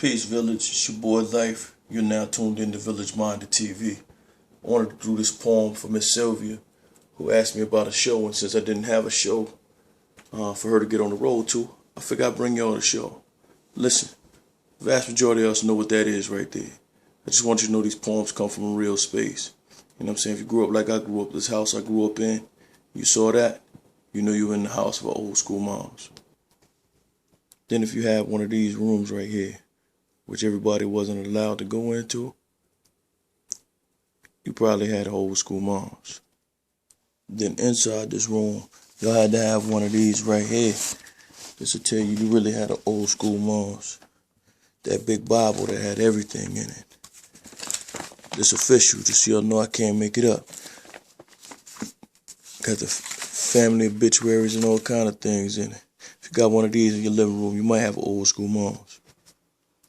Peace, Village. It's your boy Life. You're now tuned in to Village Minded TV. I wanted to do this poem for Miss Sylvia, who asked me about a show, and since I didn't have a show for her to get on the road to, I figured I'd bring y'all the show. Listen, the vast majority of us know what that is right there. I just want you to know these poems come from a real space. You know what I'm saying? If you grew up like I grew up, this house I grew up in, you saw that, you know you were in the house of old school moms. Then if you have one of these rooms right here, which everybody wasn't allowed to go into, you probably had old school moms. Then inside this room, y'all had to have one of these right here. This will tell you you really had an old school moms. That big Bible that had everything in it. This official, just so y'all know I can't make it up. Got the family obituaries and all kind of things in it. If you got one of these in your living room, you might have old school moms.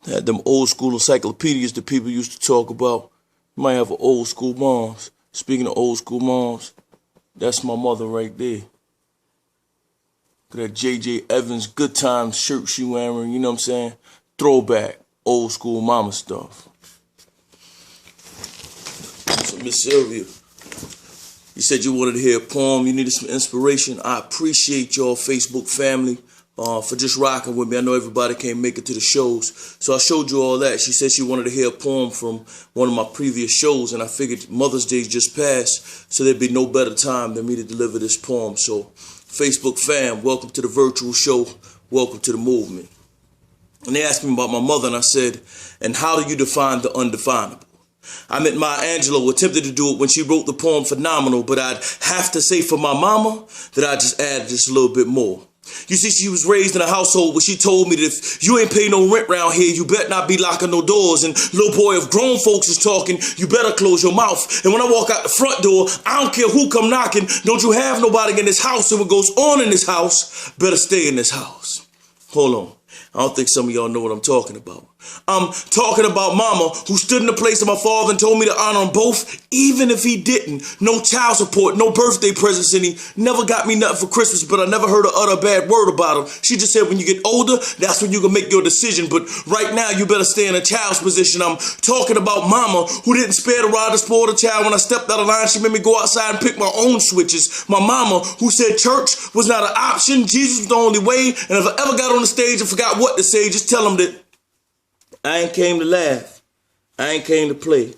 Had them old school encyclopedias that people used to talk about. You might have an old school moms. Speaking of old school moms, that's my mother right there. Look at that J.J. Evans Good Times shirt she wearing, you know what I'm saying? Throwback, old school mama stuff. So Miss Sylvia, you said you wanted to hear a poem, you needed some inspiration. I appreciate y'all Facebook family for just rocking with me. I know everybody can't make it to the shows, so I showed you all that. She said she wanted to hear a poem from one of my previous shows, and I figured Mother's Day just passed, so there'd be no better time than me to deliver this poem. So Facebook fam, welcome to the virtual show, welcome to the movement. And they asked me about my mother, and I said, and how do you define the undefinable? I meant Maya Angelou attempted to do it when she wrote the poem Phenomenal, but I'd have to say for my mama that I just added just a little bit more. You see, she was raised in a household where she told me that if you ain't pay no rent around here, you better not be locking no doors. And little boy, if grown folks is talking, you better close your mouth. And when I walk out the front door, I don't care who come knocking. Don't you have nobody in this house, and what goes on in this house better stay in this house. Hold on. I don't think some of y'all know what I'm talking about. I'm talking about mama, who stood in the place of my father and told me to honor them both, even if he didn't. No child support, no birthday presents, and he never got me nothing for Christmas, but I never heard her utter a bad word about him. She just said when you get older, that's when you can make your decision, but right now you better stay in a child's position. I'm talking about mama, who didn't spare the rod to spoil the child. When I stepped out of line, she made me go outside and pick my own switches. My mama, who said church was not an option, Jesus was the only way, and if I ever got on the stage and forgot what to say, just tell them that I ain't came to laugh. I ain't came to play.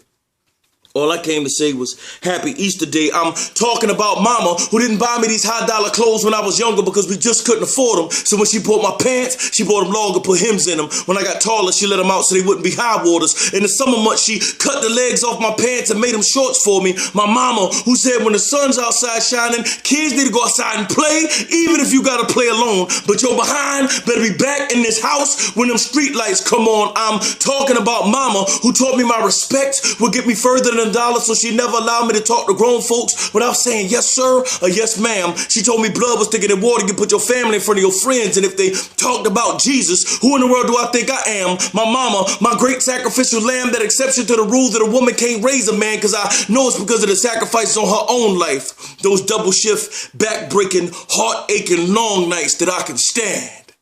All I came to say was Happy Easter Day. I'm talking about mama, who didn't buy me these high dollar clothes when I was younger because we just couldn't afford them. So when she bought my pants, she bought them longer, put hems in them. When I got taller, she let them out so they wouldn't be high waters. In the summer months, she cut the legs off my pants and made them shorts for me. My mama, who said when the sun's outside shining, kids need to go outside and play, even if you gotta play alone. But your behind better be back in this house when them street lights come on. I'm talking about mama, who taught me my respect would get me further than dollars, so she never allowed me to talk to grown folks without saying yes sir or yes ma'am. She told me blood was thicker than water. You put your family in front of your friends, and if they talked about Jesus, who in the world do I think I am? My mama, my great sacrificial lamb, that exception to the rule that a woman can't raise a man, because I know it's because of the sacrifices on her own life. Those double shift, back-breaking, heart-aching long nights that I can stand.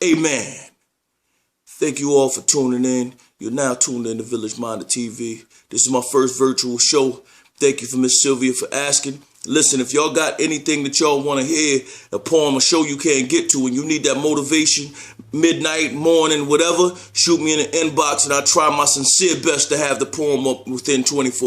Amen. Thank you all for tuning in. You're now tuned in to Village Minded TV. This is my first virtual show. Thank you for Miss Sylvia for asking. Listen, if y'all got anything that y'all want to hear, a poem, a show you can't get to, and you need that motivation, midnight, morning, whatever, shoot me in the inbox, and I'll try my sincere best to have the poem up within 24